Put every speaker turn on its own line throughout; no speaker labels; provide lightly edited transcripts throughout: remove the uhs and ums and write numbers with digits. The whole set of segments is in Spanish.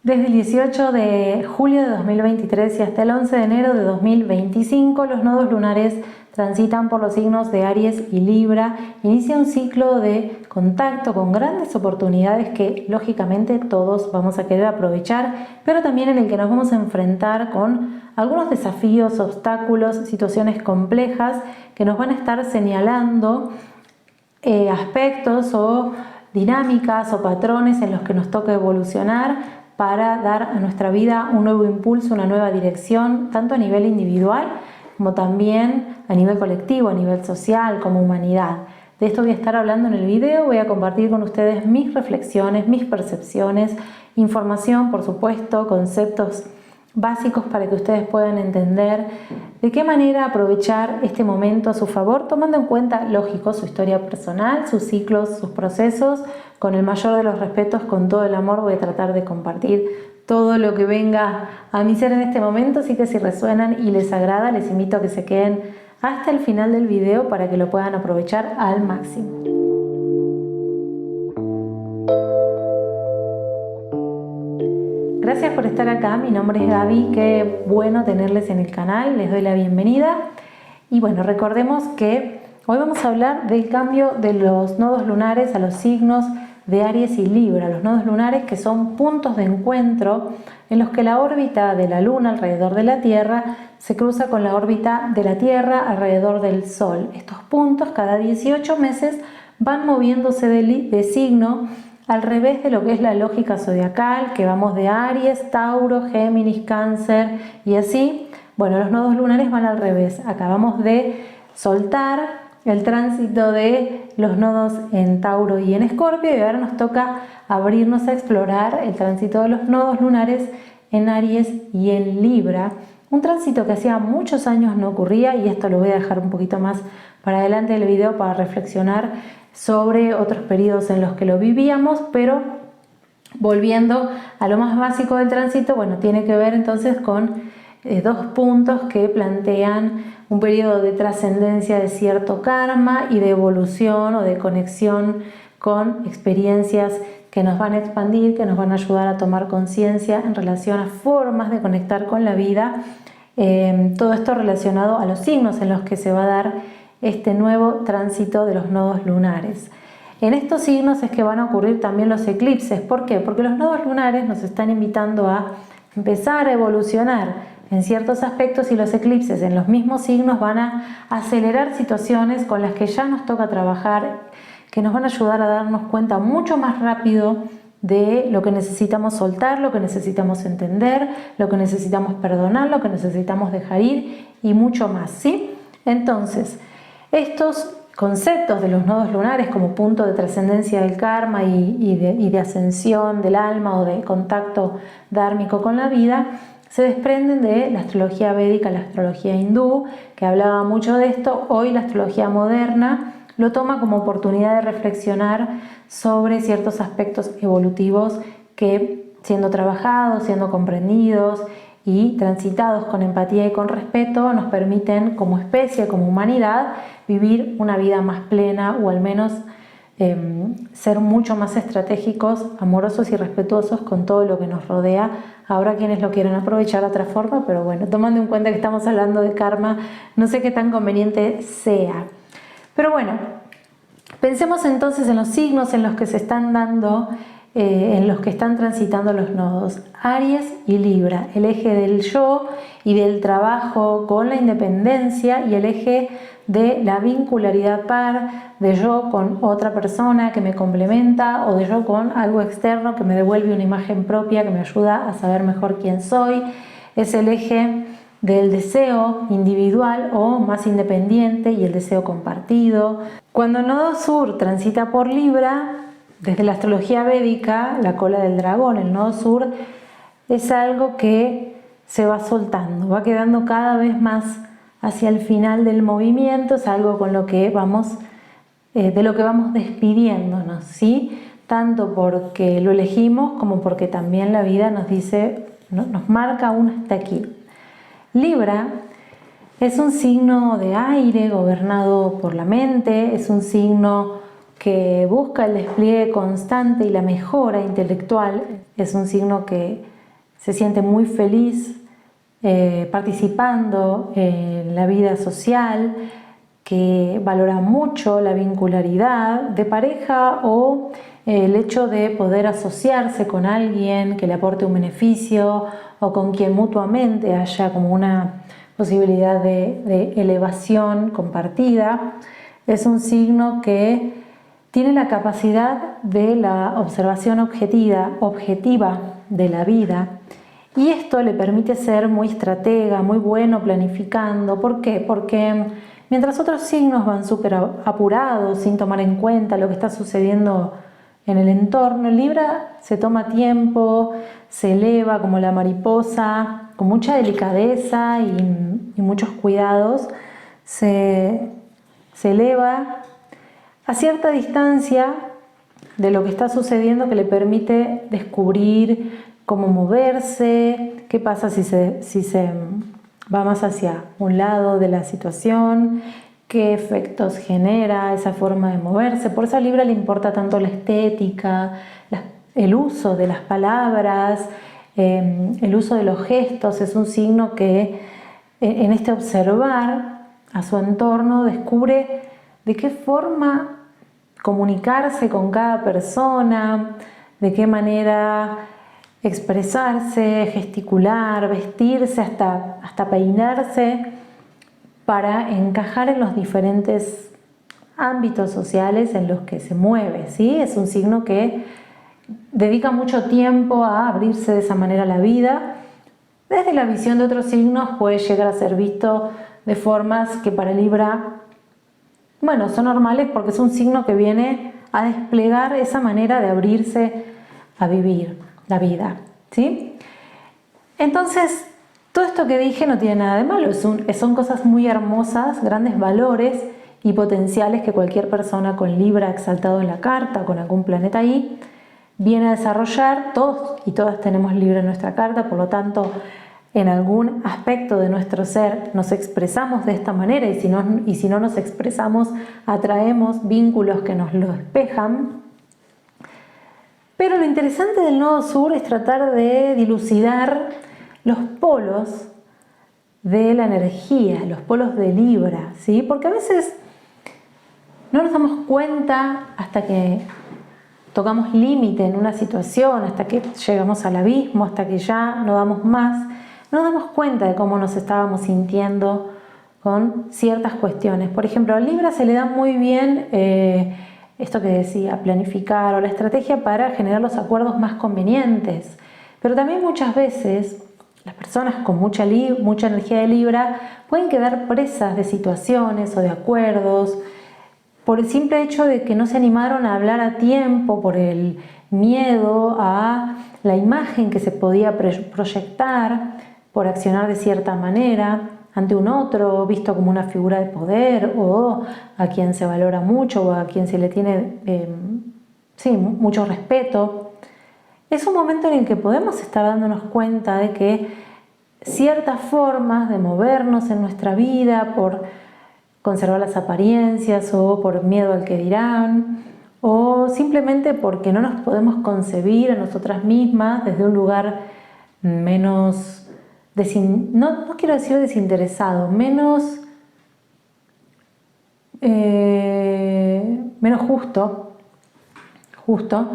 Desde el 18 de julio de 2023 y hasta el 11 de enero de 2025, los nodos lunares transitan por los signos de Aries y Libra. Inicia un ciclo de contacto con grandes oportunidades que lógicamente todos vamos a querer aprovechar, pero también en el que nos vamos a enfrentar con algunos desafíos, obstáculos, situaciones complejas que nos van a estar señalando aspectos o dinámicas o patrones en los que nos toca evolucionar para dar a nuestra vida un nuevo impulso, una nueva dirección, tanto a nivel individual como también a nivel colectivo, a nivel social, como humanidad. De esto voy a estar hablando en el video, voy a compartir con ustedes mis reflexiones, mis percepciones, información, por supuesto, conceptos básicos para que ustedes puedan entender de qué manera aprovechar este momento a su favor, tomando en cuenta, lógico, su historia personal, sus ciclos, sus procesos, con el mayor de los respetos, con todo el amor. Voy a tratar de compartir todo lo que venga a mi ser en este momento, así que si resuenan y les agrada, les invito a que se queden hasta el final del video para que lo puedan aprovechar al máximo. Gracias por estar acá, mi nombre es Gaby, qué bueno tenerles en el canal, les doy la bienvenida. Y bueno, recordemos que hoy vamos a hablar del cambio de los nodos lunares a los signos de Aries y Libra. Los nodos lunares, que son puntos de encuentro en los que la órbita de la Luna alrededor de la Tierra se cruza con la órbita de la Tierra alrededor del Sol. Estos puntos cada 18 meses van moviéndose de signo al revés de lo que es la lógica zodiacal, que vamos de Aries, Tauro, Géminis, Cáncer y así. Bueno, los nodos lunares van al revés. Acabamos de soltar el tránsito de los nodos en Tauro y en Escorpio y ahora nos toca abrirnos a explorar el tránsito de los nodos lunares en Aries y en Libra. Un tránsito que hacía muchos años no ocurría, y esto lo voy a dejar un poquito más para adelante del video para reflexionar sobre otros periodos en los que lo vivíamos, pero volviendo a lo más básico del tránsito, bueno, tiene que ver entonces con dos puntos que plantean un periodo de trascendencia de cierto karma y de evolución o de conexión con experiencias que nos van a expandir, que nos van a ayudar a tomar conciencia en relación a formas de conectar con la vida. Todo esto relacionado a los signos en los que se va a dar este nuevo tránsito de los nodos lunares. En estos signos es que van a ocurrir también los eclipses. ¿Por qué? Porque los nodos lunares nos están invitando a empezar a evolucionar en ciertos aspectos, y los eclipses en los mismos signos van a acelerar situaciones con las que ya nos toca trabajar, que nos van a ayudar a darnos cuenta mucho más rápido de lo que necesitamos soltar, lo que necesitamos entender, lo que necesitamos perdonar, lo que necesitamos dejar ir y mucho más, ¿sí? Entonces, estos conceptos de los nodos lunares como punto de trascendencia del karma y de ascensión del alma o de contacto dármico con la vida se desprenden de la astrología védica, la astrología hindú, que hablaba mucho de esto. Hoy la astrología moderna lo toma como oportunidad de reflexionar sobre ciertos aspectos evolutivos que, siendo trabajados, siendo comprendidos y transitados con empatía y con respeto, nos permiten como especie, como humanidad, vivir una vida más plena, o al menos ser mucho más estratégicos, amorosos y respetuosos con todo lo que nos rodea. Habrá quienes lo quieran aprovechar de otra forma, pero bueno, tomando en cuenta que estamos hablando de karma, no sé qué tan conveniente sea. Pero bueno, pensemos entonces en los signos en los que se están dando, en los que están transitando los nodos. Aries y Libra, el eje del yo y del trabajo con la independencia, y el eje de la vincularidad par, de yo con otra persona que me complementa, o de yo con algo externo que me devuelve una imagen propia que me ayuda a saber mejor quién soy. Es el eje del deseo individual o más independiente y el deseo compartido. Cuando el nodo sur transita por Libra, desde la astrología védica, la cola del dragón, el nodo sur, es algo que se va soltando, va quedando cada vez más hacia el final del movimiento, es algo con lo que vamos, de lo que vamos despidiéndonos, ¿sí? Tanto porque lo elegimos como porque también la vida nos dice, nos marca un hasta aquí. Libra es un signo de aire gobernado por la mente, es un signo que busca el despliegue constante y la mejora intelectual, es un signo que se siente muy feliz participando en la vida social, que valora mucho la vincularidad de pareja o el hecho de poder asociarse con alguien que le aporte un beneficio o con quien mutuamente haya como una posibilidad de elevación compartida. Es un signo que tiene la capacidad de la observación objetiva de la vida, y esto le permite ser muy estratega, muy bueno planificando. ¿Por qué? Porque mientras otros signos van súper apurados, sin tomar en cuenta lo que está sucediendo en el entorno, Libra se toma tiempo, se eleva como la mariposa, con mucha delicadeza y muchos cuidados, se eleva a cierta distancia de lo que está sucediendo, que le permite descubrir cómo moverse, qué pasa si se va más hacia un lado de la situación, qué efectos genera esa forma de moverse. Por eso a Libra le importa tanto la estética, el uso de las palabras, el uso de los gestos. Es un signo que en este observar a su entorno descubre de qué forma comunicarse con cada persona, de qué manera expresarse, gesticular, vestirse, hasta peinarse, para encajar en los diferentes ámbitos sociales en los que se mueve, ¿sí? Es un signo que dedica mucho tiempo a abrirse de esa manera a la vida. Desde la visión de otros signos puede llegar a ser visto de formas que para Libra, bueno, son normales, porque es un signo que viene a desplegar esa manera de abrirse a vivir la vida, ¿sí? Entonces, todo esto que dije no tiene nada de malo, son cosas muy hermosas, grandes valores y potenciales que cualquier persona con Libra exaltado en la carta, con algún planeta ahí, viene a desarrollar. Todos y todas tenemos Libra en nuestra carta, por lo tanto, en algún aspecto de nuestro ser nos expresamos de esta manera, y si no nos expresamos, atraemos vínculos que nos lo despejan. Pero lo interesante del nodo sur es tratar de dilucidar los polos de la energía, los polos de Libra, ¿sí? Porque a veces no nos damos cuenta hasta que tocamos límite en una situación, hasta que llegamos al abismo, hasta que ya no damos más. No nos damos cuenta de cómo nos estábamos sintiendo con ciertas cuestiones. Por ejemplo, a Libra se le da muy bien esto que decía, planificar, o la estrategia para generar los acuerdos más convenientes. Pero también muchas veces las personas con mucha energía de Libra pueden quedar presas de situaciones o de acuerdos por el simple hecho de que no se animaron a hablar a tiempo, por el miedo a la imagen que se podía proyectar por accionar de cierta manera ante un otro, visto como una figura de poder, o a quien se valora mucho, o a quien se le tiene mucho respeto. Es un momento en el que podemos estar dándonos cuenta de que ciertas formas de movernos en nuestra vida, por conservar las apariencias o por miedo al que dirán, o simplemente porque no nos podemos concebir a nosotras mismas desde un lugar menos, no quiero decir desinteresado, menos justo.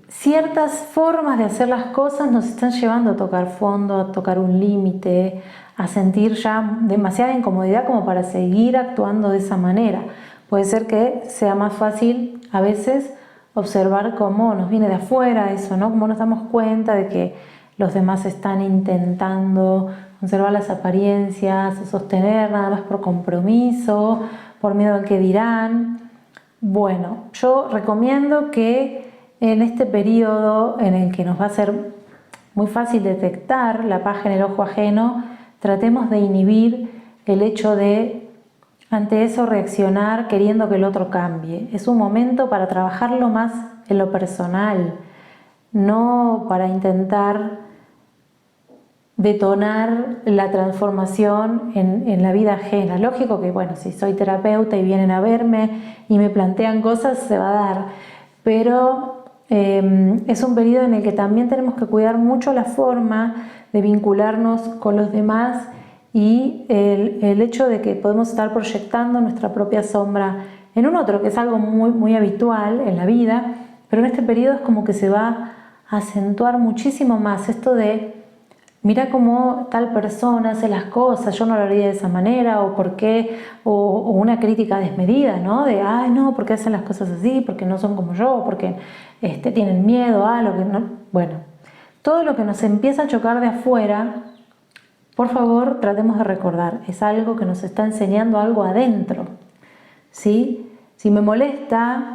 Ciertas formas de hacer las cosas nos están llevando a tocar fondo, a tocar un límite, a sentir ya demasiada incomodidad como para seguir actuando de esa manera. Puede ser que sea más fácil a veces observar cómo nos viene de afuera eso, ¿no? Cómo nos damos cuenta de que los demás están intentando conservar las apariencias, sostener nada más por compromiso, por miedo al que dirán. Bueno, yo recomiendo que en este periodo en el que nos va a ser muy fácil detectar la paja en el ojo ajeno, tratemos de inhibir el hecho de ante eso reaccionar queriendo que el otro cambie. Es un momento para trabajarlo más en lo personal, no para intentar detonar la transformación en la vida ajena. Lógico que, bueno, si soy terapeuta y vienen a verme y me plantean cosas, se va a dar, pero es un periodo en el que también tenemos que cuidar mucho la forma de vincularnos con los demás y el hecho de que podemos estar proyectando nuestra propia sombra en un otro, que es algo muy, muy habitual en la vida, pero en este periodo es como que se va a acentuar muchísimo más esto de mira cómo tal persona hace las cosas, yo no lo haría de esa manera, o por qué, o una crítica desmedida, ¿no? De, ay, no, ¿por qué hacen las cosas así? Porque no son como yo, porque tienen miedo a lo que no. Bueno, todo lo que nos empieza a chocar de afuera, por favor, tratemos de recordar, es algo que nos está enseñando algo adentro, ¿sí? Si me molesta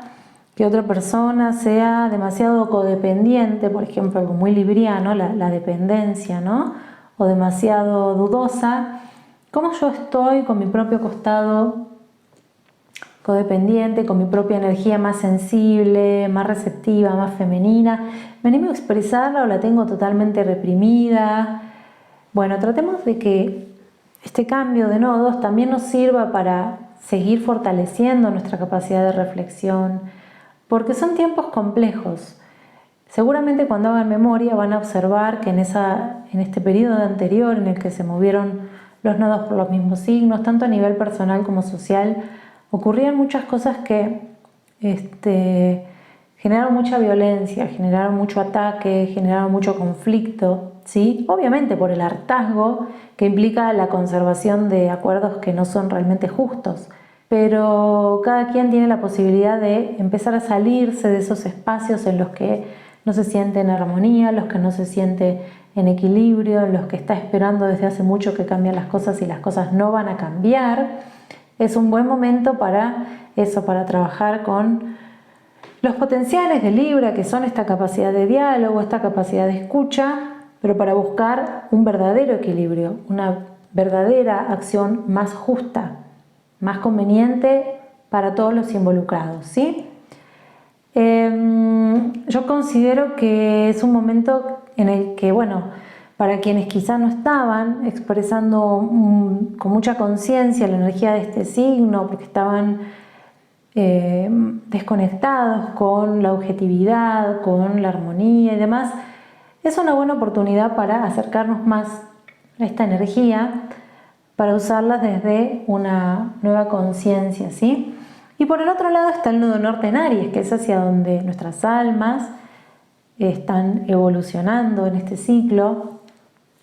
que otra persona sea demasiado codependiente, por ejemplo, algo muy libriano, la dependencia, ¿no? O demasiado dudosa, ¿cómo yo estoy con mi propio costado codependiente, con mi propia energía más sensible, más receptiva, más femenina? ¿Me animo a expresarla o la tengo totalmente reprimida? Bueno, tratemos de que este cambio de nodos también nos sirva para seguir fortaleciendo nuestra capacidad de reflexión, porque son tiempos complejos. Seguramente cuando hagan memoria van a observar que en este periodo anterior en el que se movieron los nodos por los mismos signos, tanto a nivel personal como social, ocurrían muchas cosas que generaron mucha violencia, generaron mucho ataque, generaron mucho conflicto, ¿sí? Obviamente por el hartazgo que implica la conservación de acuerdos que no son realmente justos. Pero cada quien tiene la posibilidad de empezar a salirse de esos espacios en los que no se siente en armonía, los que no se siente en equilibrio, en los que está esperando desde hace mucho que cambien las cosas y las cosas no van a cambiar. Es un buen momento para eso, para trabajar con los potenciales de Libra, que son esta capacidad de diálogo, esta capacidad de escucha, pero para buscar un verdadero equilibrio, una verdadera acción más justa, más conveniente para todos los involucrados, ¿sí? Yo considero que es un momento en el que, bueno, para quienes quizá no estaban expresando con mucha conciencia la energía de este signo, porque estaban desconectados con la objetividad, con la armonía y demás, es una buena oportunidad para acercarnos más a esta energía, para usarlas desde una nueva conciencia, ¿sí? Y por el otro lado está el nodo norte en Aries, que es hacia donde nuestras almas están evolucionando en este ciclo.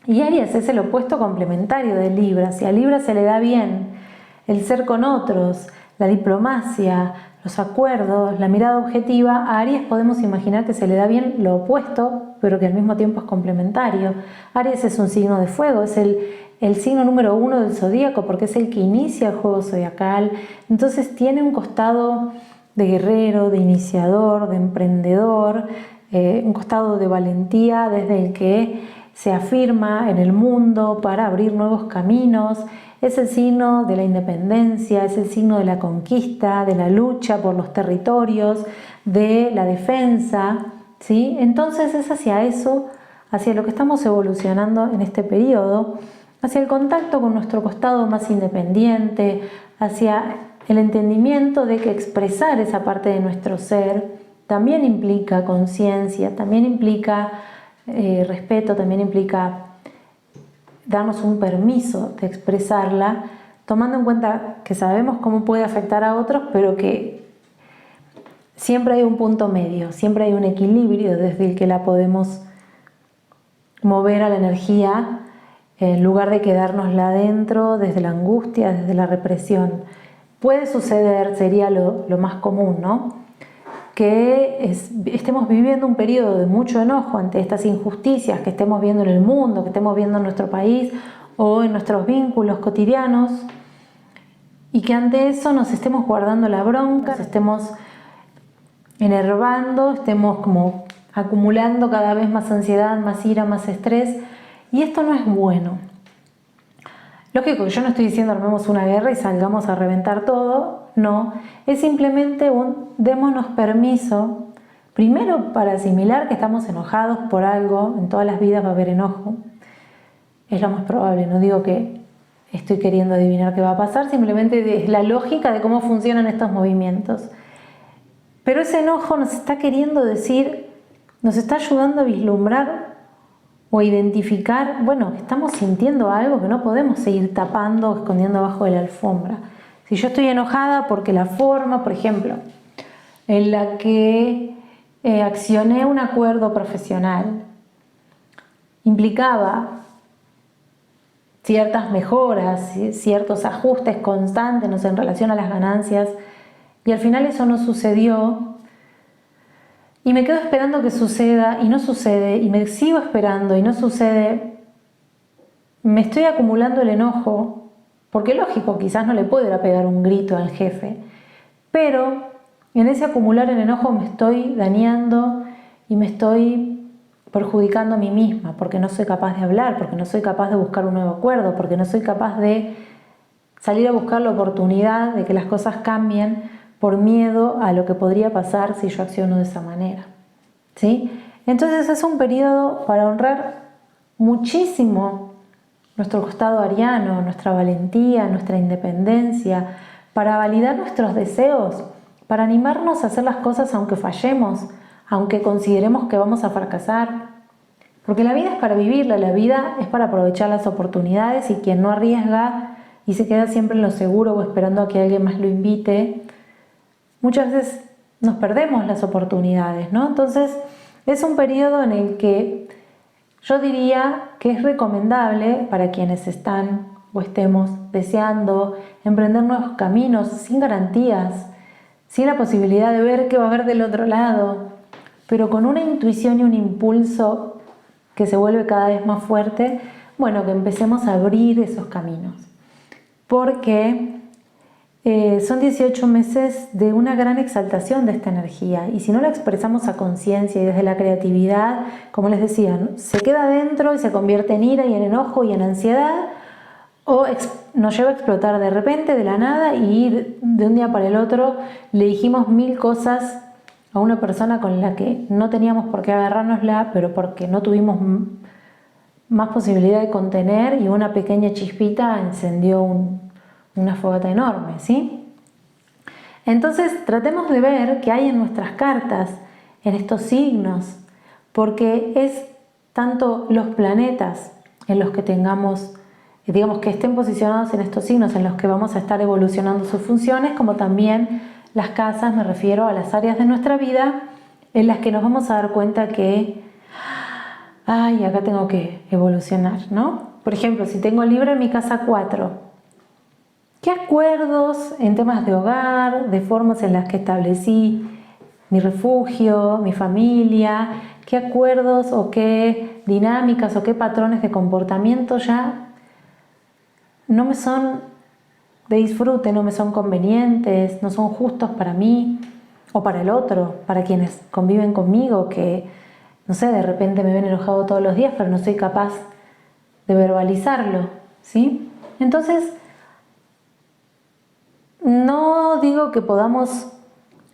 Y Aries es el opuesto complementario de Libra. Si a Libra se le da bien el ser con otros, la diplomacia, los acuerdos, la mirada objetiva, a Aries podemos imaginar que se le da bien lo opuesto, pero que al mismo tiempo es complementario. Aries es un signo de fuego, es el signo número 1 del zodíaco, porque es el que inicia el juego zodiacal. Entonces tiene un costado de guerrero, de iniciador, de emprendedor, un costado de valentía desde el que se afirma en el mundo para abrir nuevos caminos. Es el signo de la independencia, es el signo de la conquista, de la lucha por los territorios, de la defensa, ¿sí? Entonces es hacia eso, hacia lo que estamos evolucionando en este periodo, hacia el contacto con nuestro costado más independiente, hacia el entendimiento de que expresar esa parte de nuestro ser también implica conciencia, también implica respeto, también implica darnos un permiso de expresarla, tomando en cuenta que sabemos cómo puede afectar a otros, pero que siempre hay un punto medio, siempre hay un equilibrio desde el que la podemos mover a la energía, en lugar de quedárnosla adentro desde la angustia, desde la represión. Puede suceder, sería lo más común, ¿no?, que estemos viviendo un periodo de mucho enojo ante estas injusticias que estemos viendo en el mundo, que estemos viendo en nuestro país o en nuestros vínculos cotidianos, y que ante eso nos estemos guardando la bronca, nos estemos enervando, estemos como acumulando cada vez más ansiedad, más ira, más estrés, y esto no es bueno. Lógico que yo no estoy diciendo armemos una guerra y salgamos a reventar todo, no, es simplemente démonos permiso, primero para asimilar que estamos enojados por algo, en todas las vidas va a haber enojo, es lo más probable, no digo que estoy queriendo adivinar qué va a pasar, simplemente es la lógica de cómo funcionan estos movimientos. Pero ese enojo nos está queriendo decir, nos está ayudando a vislumbrar o a identificar, bueno, que estamos sintiendo algo que no podemos seguir tapando o escondiendo abajo de la alfombra. Si yo estoy enojada porque la forma, por ejemplo, en la que accioné un acuerdo profesional implicaba ciertas mejoras, ciertos ajustes constantes, no sé, en relación a las ganancias, y al final eso no sucedió, y me quedo esperando que suceda y no sucede, y me sigo esperando y no sucede, me estoy acumulando el enojo, porque lógico, quizás no le puedo ir a pegar un grito al jefe, pero en ese acumular el enojo me estoy dañando y me estoy perjudicando a mí misma, porque no soy capaz de hablar, porque no soy capaz de buscar un nuevo acuerdo, porque no soy capaz de salir a buscar la oportunidad de que las cosas cambien por miedo a lo que podría pasar si yo acciono de esa manera, ¿sí? Entonces es un periodo para honrar muchísimo nuestro costado ariano, nuestra valentía, nuestra independencia, para validar nuestros deseos, para animarnos a hacer las cosas aunque fallemos, aunque consideremos que vamos a fracasar. Porque la vida es para vivirla, la vida es para aprovechar las oportunidades, y quien no arriesga y se queda siempre en lo seguro o esperando a que alguien más lo invite, muchas veces nos perdemos las oportunidades, ¿no? Entonces es un periodo en el que yo diría que es recomendable para quienes están o estemos deseando emprender nuevos caminos sin garantías, sin la posibilidad de ver qué va a haber del otro lado, pero con una intuición y un impulso que se vuelve cada vez más fuerte, bueno, que empecemos a abrir esos caminos. Porque son 18 meses de una gran exaltación de esta energía, y si no la expresamos a conciencia y desde la creatividad, como les decía, ¿no?, se queda dentro y se convierte en ira y en enojo y en ansiedad, o nos lleva a explotar de repente, de la nada, y de un día para el otro le dijimos 1000 cosas a una persona con la que no teníamos por qué agarrárnosla, pero porque no tuvimos más posibilidad de contener, y una pequeña chispita encendió una fogata enorme, ¿sí? Entonces tratemos de ver qué hay en nuestras cartas, en estos signos, porque es tanto los planetas en los que tengamos, digamos, que estén posicionados en estos signos en los que vamos a estar evolucionando sus funciones, como también las casas, me refiero a las áreas de nuestra vida en las que nos vamos a dar cuenta que, ay, acá tengo que evolucionar, ¿no? Por ejemplo, si tengo Libra en mi casa 4, ¿qué acuerdos en temas de hogar, de formas en las que establecí mi refugio, mi familia, qué acuerdos o qué dinámicas o qué patrones de comportamiento ya no me son de disfrute, no me son convenientes, no son justos para mí o para el otro, para quienes conviven conmigo, que, no sé, de repente me ven enojado todos los días, pero no soy capaz de verbalizarlo, ¿sí? Entonces, no digo que podamos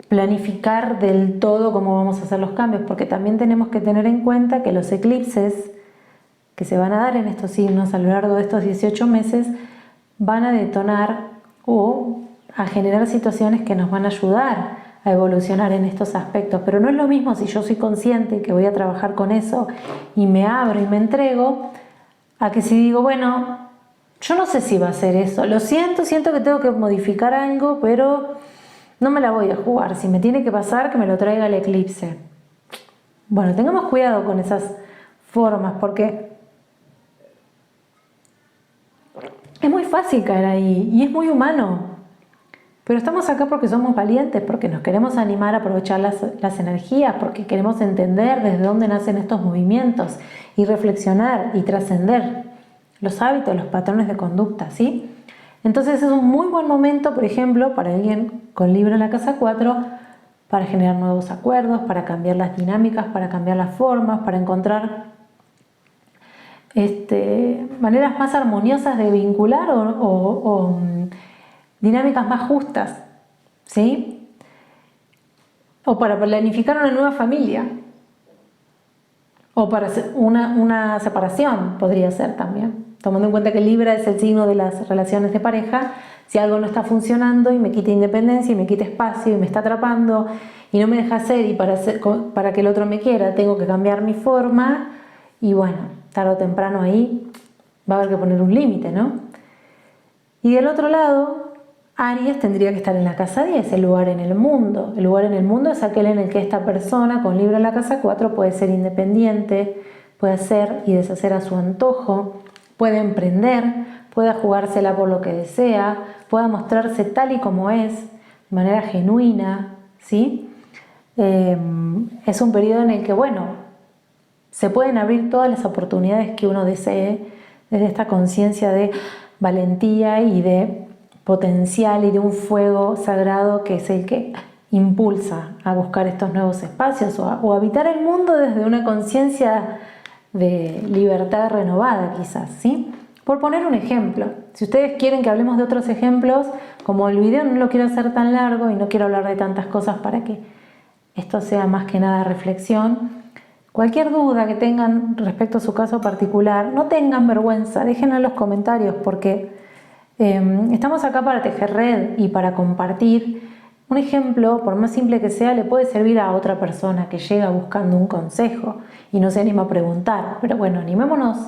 planificar del todo cómo vamos a hacer los cambios, porque también tenemos que tener en cuenta que los eclipses que se van a dar en estos signos a lo largo de estos 18 meses van a detonar o a generar situaciones que nos van a ayudar a evolucionar en estos aspectos. Pero no es lo mismo si yo soy consciente que voy a trabajar con eso y me abro y me entrego, a que si digo, bueno, yo no sé si va a ser eso, lo siento, siento que tengo que modificar algo, pero no me la voy a jugar. Si me tiene que pasar, que me lo traiga el eclipse. Bueno, tengamos cuidado con esas formas, porque es muy fácil caer ahí y es muy humano. Pero estamos acá porque somos valientes, porque nos queremos animar a aprovechar las energías, porque queremos entender desde dónde nacen estos movimientos y reflexionar y trascender los hábitos, los patrones de conducta, ¿sí? Entonces es un muy buen momento, por ejemplo, para alguien con Libra en la casa 4, para generar nuevos acuerdos, para cambiar las dinámicas, para cambiar las formas, para encontrar maneras más armoniosas de vincular o dinámicas más justas, ¿sí? O para planificar una nueva familia, o para hacer una separación, podría ser también. tomando en cuenta que Libra es el signo de las relaciones de pareja, si algo no está funcionando y me quita independencia y me quita espacio y me está atrapando y no me deja hacer y para que el otro me quiera tengo que cambiar mi forma y bueno, tarde o temprano ahí va a haber que poner un límite, ¿no? Y del otro lado, Aries tendría que estar en la casa 10, el lugar en el mundo. El lugar en el mundo es aquel en el que esta persona con Libra en la casa 4 puede ser independiente, puede hacer y deshacer a su antojo, puede emprender, puede jugársela por lo que desea, pueda mostrarse tal y como es, de manera genuina, ¿sí? Es un periodo en el que, bueno, se pueden abrir todas las oportunidades que uno desee desde esta conciencia de valentía y de potencial y de un fuego sagrado que es el que impulsa a buscar estos nuevos espacios o habitar el mundo desde una conciencia de libertad renovada quizás, ¿sí? Por poner un ejemplo, si ustedes quieren que hablemos de otros ejemplos, como el video no lo quiero hacer tan largo y no quiero hablar de tantas cosas para que esto sea más que nada reflexión, cualquier duda que tengan respecto a su caso particular, no tengan vergüenza, déjenla en los comentarios porque estamos acá para tejer red y para compartir. Un ejemplo, por más simple que sea, le puede servir a otra persona que llega buscando un consejo y no se anima a preguntar. Pero bueno, animémonos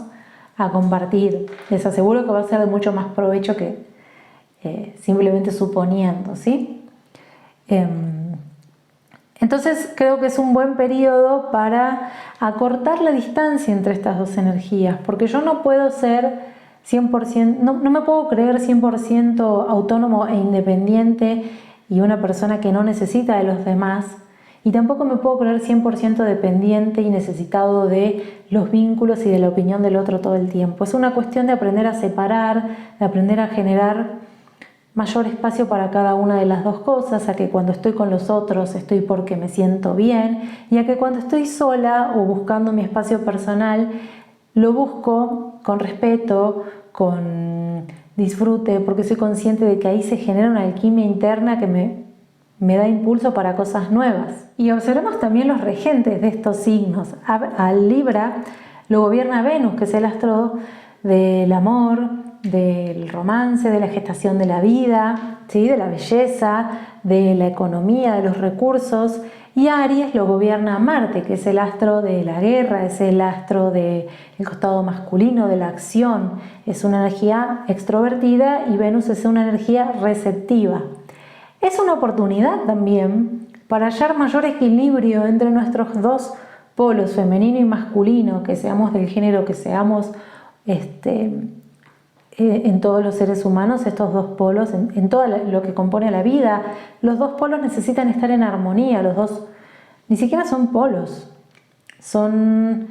a compartir. Les aseguro que va a ser de mucho más provecho que simplemente suponiendo, ¿sí? Entonces creo que es un buen periodo para acortar la distancia entre estas dos energías, porque yo no puedo ser 100%, no me puedo creer 100% autónomo e independiente y una persona que no necesita de los demás, y tampoco me puedo creer 100% dependiente y necesitado de los vínculos y de la opinión del otro todo el tiempo. Es una cuestión de aprender a separar, de aprender a generar mayor espacio para cada una de las dos cosas, a que cuando estoy con los otros estoy porque me siento bien y a que cuando estoy sola o buscando mi espacio personal lo busco con respeto, con disfrute, porque soy consciente de que ahí se genera una alquimia interna que me da impulso para cosas nuevas. Y observemos también los regentes de estos signos. Al Libra lo gobierna Venus, que es el astro del amor, del romance, de la gestación de la vida, ¿sí? De la belleza, de la economía, de los recursos. Y Aries lo gobierna Marte, que es el astro de la guerra, es el astro del costado masculino, de la acción. Es una energía extrovertida y Venus es una energía receptiva. Es una oportunidad también para hallar mayor equilibrio entre nuestros dos polos, femenino y masculino, que seamos del género que seamos, en todos los seres humanos, estos dos polos, en todo lo que compone la vida, los dos polos necesitan estar en armonía, los dos ni siquiera son polos, son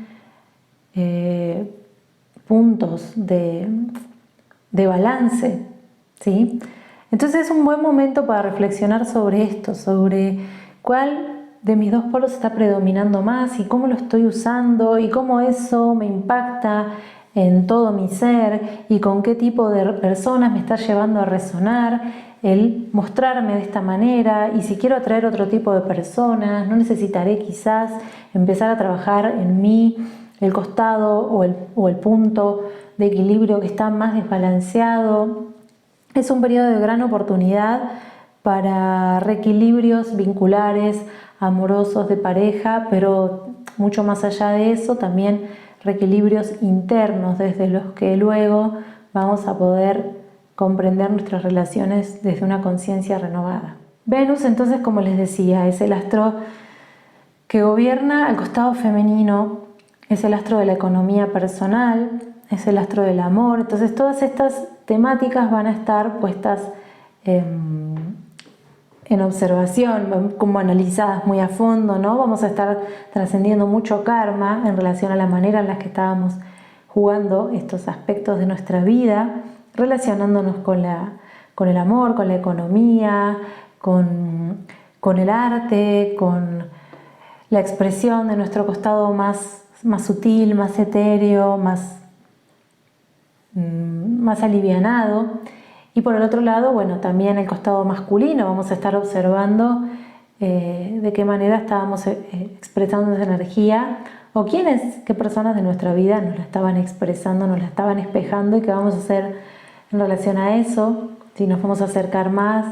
puntos de balance, ¿sí? Entonces es un buen momento para reflexionar sobre esto, sobre cuál de mis dos polos está predominando más y cómo lo estoy usando y cómo eso me impacta en todo mi ser y con qué tipo de personas me está llevando a resonar el mostrarme de esta manera, y si quiero atraer otro tipo de personas no necesitaré quizás empezar a trabajar en mí el costado o el punto de equilibrio que está más desbalanceado. Es un periodo de gran oportunidad para reequilibrios vinculares, amorosos, de pareja, pero mucho más allá de eso también reequilibrios internos desde los que luego vamos a poder comprender nuestras relaciones desde una conciencia renovada. Venus, entonces, como les decía, es el astro que gobierna al costado femenino, es el astro de la economía personal, es el astro del amor. Entonces todas estas temáticas van a estar puestas en observación, como analizadas muy a fondo, ¿no? Vamos a estar trascendiendo mucho karma en relación a la manera en la que estábamos jugando estos aspectos de nuestra vida, relacionándonos con el amor, con la economía, con el arte, con la expresión de nuestro costado más sutil, más etéreo, más alivianado. Y por el otro lado, bueno, también el costado masculino, vamos a estar observando de qué manera estábamos expresando esa energía o qué personas de nuestra vida nos la estaban expresando, nos la estaban espejando y qué vamos a hacer en relación a eso, si nos vamos a acercar más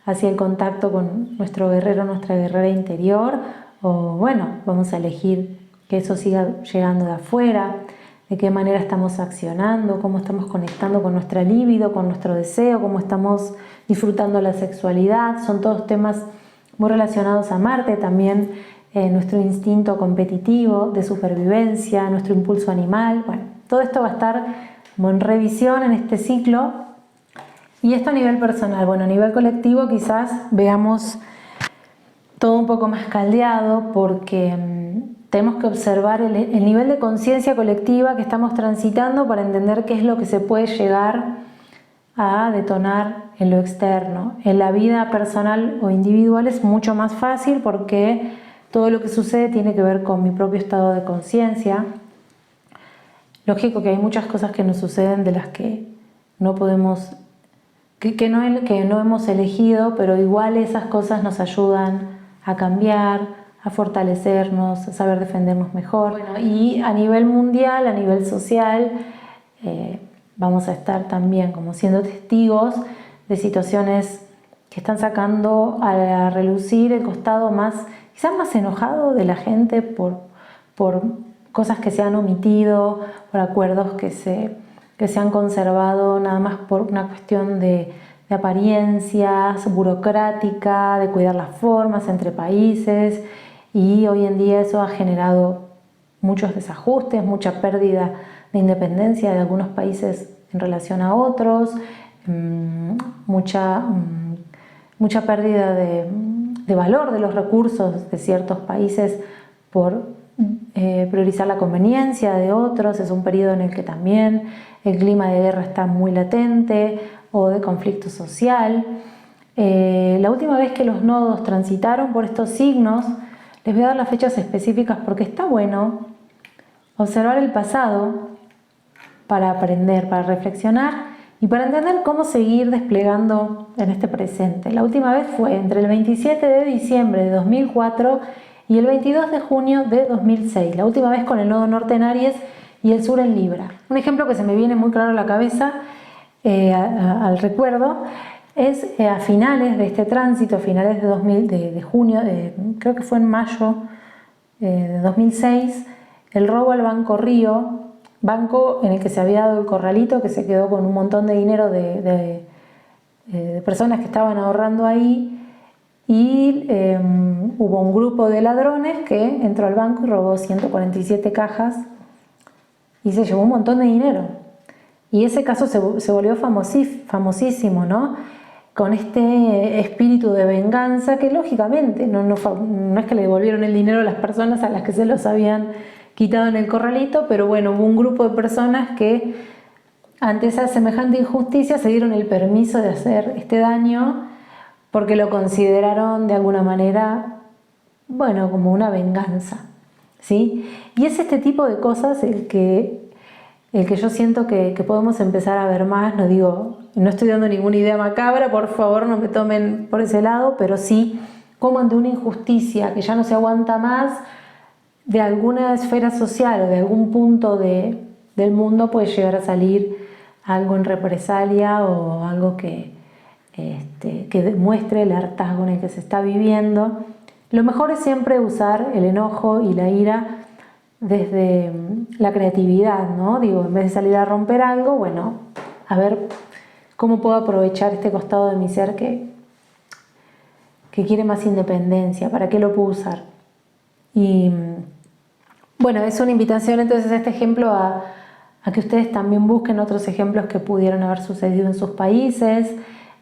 hacia el contacto con nuestro guerrero, nuestra guerrera interior, o bueno, vamos a elegir que eso siga llegando de afuera, de qué manera estamos accionando, cómo estamos conectando con nuestra libido, con nuestro deseo, cómo estamos disfrutando la sexualidad. Son todos temas muy relacionados a Marte, también nuestro instinto competitivo de supervivencia, nuestro impulso animal. Bueno, todo esto va a estar como en revisión en este ciclo. Y esto a nivel personal. Bueno, a nivel colectivo quizás veamos todo un poco más caldeado porque tenemos que observar el nivel de conciencia colectiva que estamos transitando para entender qué es lo que se puede llegar a detonar en lo externo. En la vida personal o individual es mucho más fácil porque todo lo que sucede tiene que ver con mi propio estado de conciencia. Lógico que hay muchas cosas que nos suceden de las que no podemos, que no hemos elegido, pero igual esas cosas nos ayudan a cambiar, a fortalecernos, a saber defendernos mejor. Bueno, y a nivel mundial, a nivel social, vamos a estar también como siendo testigos de situaciones que están sacando a relucir el costado más, quizás más enojado de la gente por cosas que se han omitido, por acuerdos que se han conservado nada más por una cuestión de apariencias, burocrática, de cuidar las formas entre países, y hoy en día eso ha generado muchos desajustes, mucha pérdida de independencia de algunos países en relación a otros, mucha pérdida de valor de los recursos de ciertos países por priorizar la conveniencia de otros. Es un periodo en el que también el clima de guerra está muy latente o de conflicto social. La última vez que los nodos transitaron por estos signos, les voy a dar las fechas específicas porque está bueno observar el pasado para aprender, para reflexionar y para entender cómo seguir desplegando en este presente. La última vez fue entre el 27 de diciembre de 2004 y el 22 de junio de 2006. La última vez con el nodo norte en Aries y el sur en Libra. Un ejemplo que se me viene muy claro a la cabeza, al recuerdo, es a finales de este tránsito, a finales de junio, creo que fue en mayo de 2006, el robo al Banco Río, banco en el que se había dado el corralito, que se quedó con un montón de dinero de personas que estaban ahorrando ahí, y hubo un grupo de ladrones que entró al banco y robó 147 cajas y se llevó un montón de dinero. Y ese caso se volvió famosísimo, ¿no? Con este espíritu de venganza que lógicamente no es que le devolvieron el dinero a las personas a las que se los habían quitado en el corralito, pero bueno, hubo un grupo de personas que ante esa semejante injusticia se dieron el permiso de hacer este daño porque lo consideraron de alguna manera, bueno, como una venganza, ¿sí? Y es este tipo de cosas el que yo siento que podemos empezar a ver más. No estoy dando ninguna idea macabra, por favor no me tomen por ese lado, pero sí como ante una injusticia que ya no se aguanta más de alguna esfera social o de algún punto del mundo puede llegar a salir algo en represalia o algo que demuestre el hartazgo en el que se está viviendo. Lo mejor es siempre usar el enojo y la ira desde la creatividad, ¿no? En vez de salir a romper algo, bueno, a ver cómo puedo aprovechar este costado de mi ser que quiere más independencia, ¿para qué lo puedo usar? Y bueno, es una invitación entonces a este ejemplo a que ustedes también busquen otros ejemplos que pudieron haber sucedido en sus países,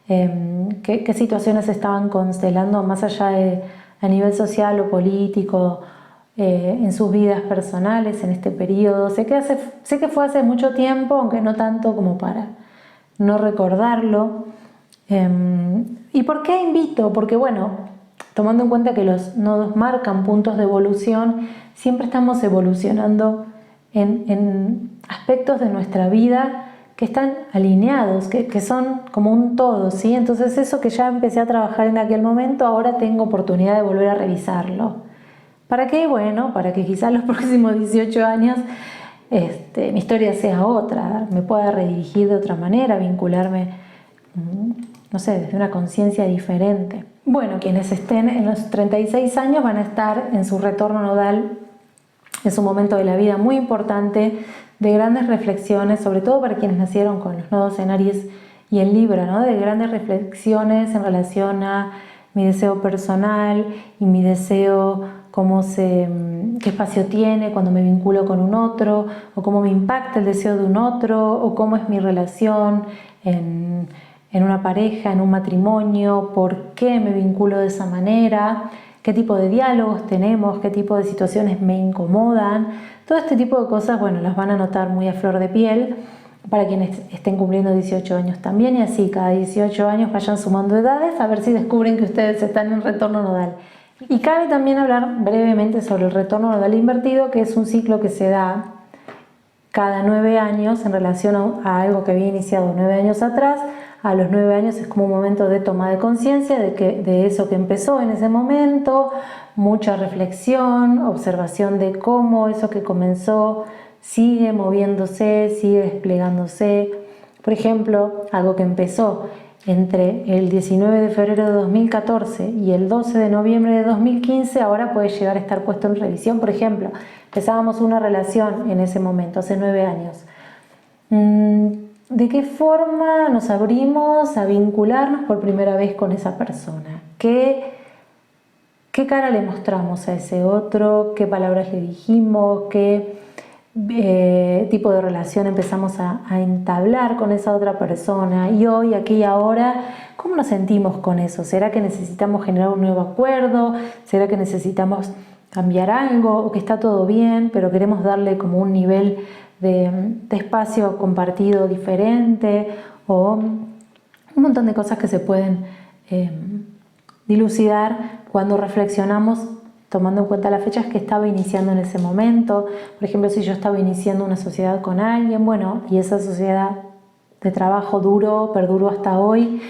qué situaciones estaban constelando más allá de a nivel social o político, en sus vidas personales en este periodo. Sé que fue hace mucho tiempo, aunque no tanto como para no recordarlo. ¿Y por qué invito? Porque bueno, tomando en cuenta que los nodos marcan puntos de evolución, siempre estamos evolucionando en aspectos de nuestra vida que están alineados, que son como un todo, ¿sí? Entonces eso que ya empecé a trabajar en aquel momento, ahora tengo oportunidad de volver a revisarlo. ¿Para qué? Bueno, para que quizás los próximos 18 años mi historia sea otra, me pueda redirigir de otra manera, vincularme, no sé, desde una conciencia diferente. Bueno, quienes estén en los 36 años van a estar en su retorno nodal. Es un momento de la vida muy importante, de grandes reflexiones, sobre todo para quienes nacieron con los nodos en Aries y en Libra, ¿no? De grandes reflexiones en relación a mi deseo personal y mi deseo, qué espacio tiene cuando me vinculo con un otro, o cómo me impacta el deseo de un otro, o cómo es mi relación en una pareja, en un matrimonio, por qué me vinculo de esa manera, qué tipo de diálogos tenemos, qué tipo de situaciones me incomodan. Todo este tipo de cosas, bueno, las van a notar muy a flor de piel para quienes estén cumpliendo 18 años también, y así cada 18 años vayan sumando edades a ver si descubren que ustedes están en retorno nodal. Y cabe también hablar brevemente sobre el retorno nodal invertido, que es un ciclo que se da cada 9 años en relación a algo que había iniciado 9 años atrás. A los 9 años es como un momento de toma de conciencia de eso que empezó en ese momento, mucha reflexión, observación de cómo eso que comenzó sigue moviéndose, sigue desplegándose. Por ejemplo, algo que empezó entre el 19 de febrero de 2014 y el 12 de noviembre de 2015 ahora puede llegar a estar puesto en revisión. Por ejemplo, empezábamos una relación en ese momento, hace 9 años. ¿De qué forma nos abrimos a vincularnos por primera vez con esa persona? ¿Qué cara le mostramos a ese otro? ¿Qué palabras le dijimos? ¿Qué tipo de relación empezamos a entablar con esa otra persona? Y hoy, aquí y ahora, ¿cómo nos sentimos con eso? ¿Será que necesitamos generar un nuevo acuerdo? ¿Será que necesitamos cambiar algo? ¿O que está todo bien, pero queremos darle como un nivel de espacio compartido diferente? O un montón de cosas que se pueden dilucidar cuando reflexionamos tomando en cuenta las fechas que estaba iniciando en ese momento. Por ejemplo, si yo estaba iniciando una sociedad con alguien, bueno, y esa sociedad de trabajo perduró hasta hoy,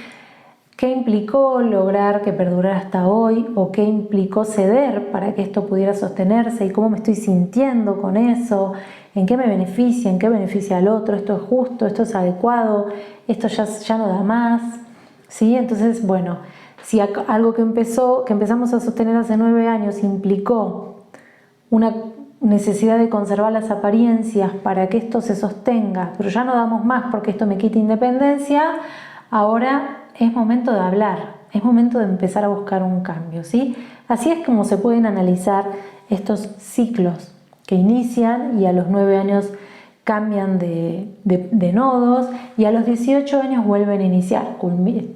¿qué implicó lograr que perdurara hasta hoy? ¿O qué implicó ceder para que esto pudiera sostenerse? ¿Y cómo me estoy sintiendo con eso? ¿En qué me beneficia? ¿En qué beneficia al otro? ¿Esto es justo? ¿Esto es adecuado? ¿Esto ya no da más? ¿Sí? Entonces, bueno, si algo que empezamos a sostener hace 9 años implicó una necesidad de conservar las apariencias para que esto se sostenga, pero ya no damos más porque esto me quita independencia, ahora es momento de hablar, es momento de empezar a buscar un cambio, ¿sí? Así es como se pueden analizar estos ciclos que inician y a los 9 años cambian de nodos, y a los 18 años vuelven a iniciar,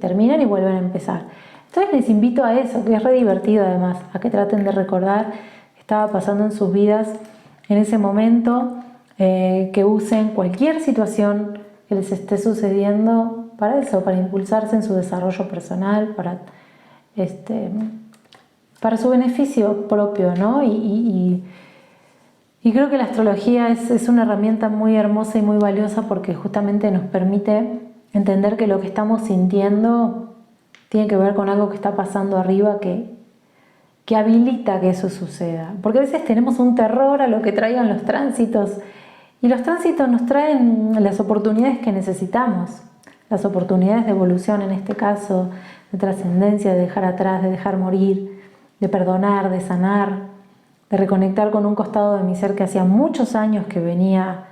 terminan y vuelven a empezar. Entonces les invito a eso, que es re divertido además, a que traten de recordar qué estaba pasando en sus vidas en ese momento, que usen cualquier situación que les esté sucediendo para eso, para impulsarse en su desarrollo personal, para su beneficio propio, ¿no? Y creo que la astrología es una herramienta muy hermosa y muy valiosa porque justamente nos permite entender que lo que estamos sintiendo tiene que ver con algo que está pasando arriba que habilita que eso suceda. Porque a veces tenemos un terror a lo que traigan los tránsitos, y los tránsitos nos traen las oportunidades que necesitamos, las oportunidades de evolución en este caso, de trascendencia, de dejar atrás, de dejar morir, de perdonar, de sanar, de reconectar con un costado de mi ser que hacía muchos años que venía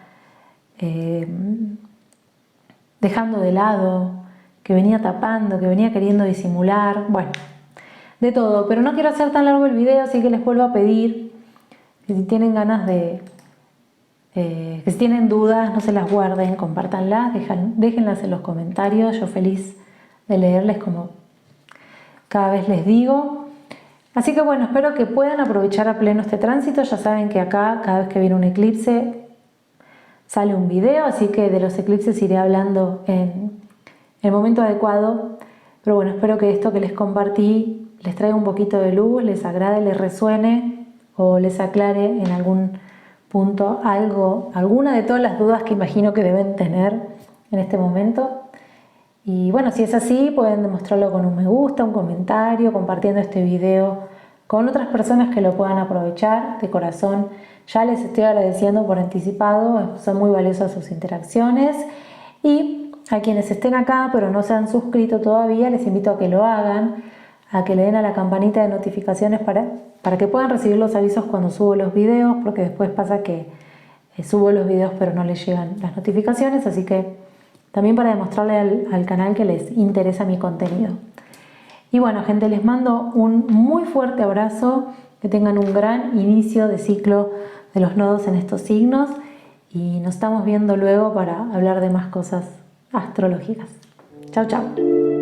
dejando de lado, que venía tapando, que venía queriendo disimular, bueno, de todo. Pero no quiero hacer tan largo el video, así que les vuelvo a pedir que si tienen ganas que si tienen dudas, no se las guarden, compártanlas, déjenlas en los comentarios, yo feliz de leerles como cada vez les digo. Así que bueno, espero que puedan aprovechar a pleno este tránsito. Ya saben que acá, cada vez que viene un eclipse, sale un video, así que de los eclipses iré hablando en el momento adecuado. Pero bueno, espero que esto que les compartí les traiga un poquito de luz, les agrade, les resuene o les aclare en algún punto alguna de todas las dudas que imagino que deben tener en este momento. Y bueno, si es así, pueden demostrarlo con un me gusta, un comentario, compartiendo este video con otras personas que lo puedan aprovechar. De corazón, ya les estoy agradeciendo por anticipado, son muy valiosas sus interacciones. Y a quienes estén acá pero no se han suscrito todavía, les invito a que lo hagan, a que le den a la campanita de notificaciones para que puedan recibir los avisos cuando subo los videos, porque después pasa que subo los videos pero no les llegan las notificaciones, así que también para demostrarle al canal que les interesa mi contenido. Y bueno, gente, les mando un muy fuerte abrazo, que tengan un gran inicio de ciclo de los nodos en estos signos y nos estamos viendo luego para hablar de más cosas astrológicas. Chau, chau.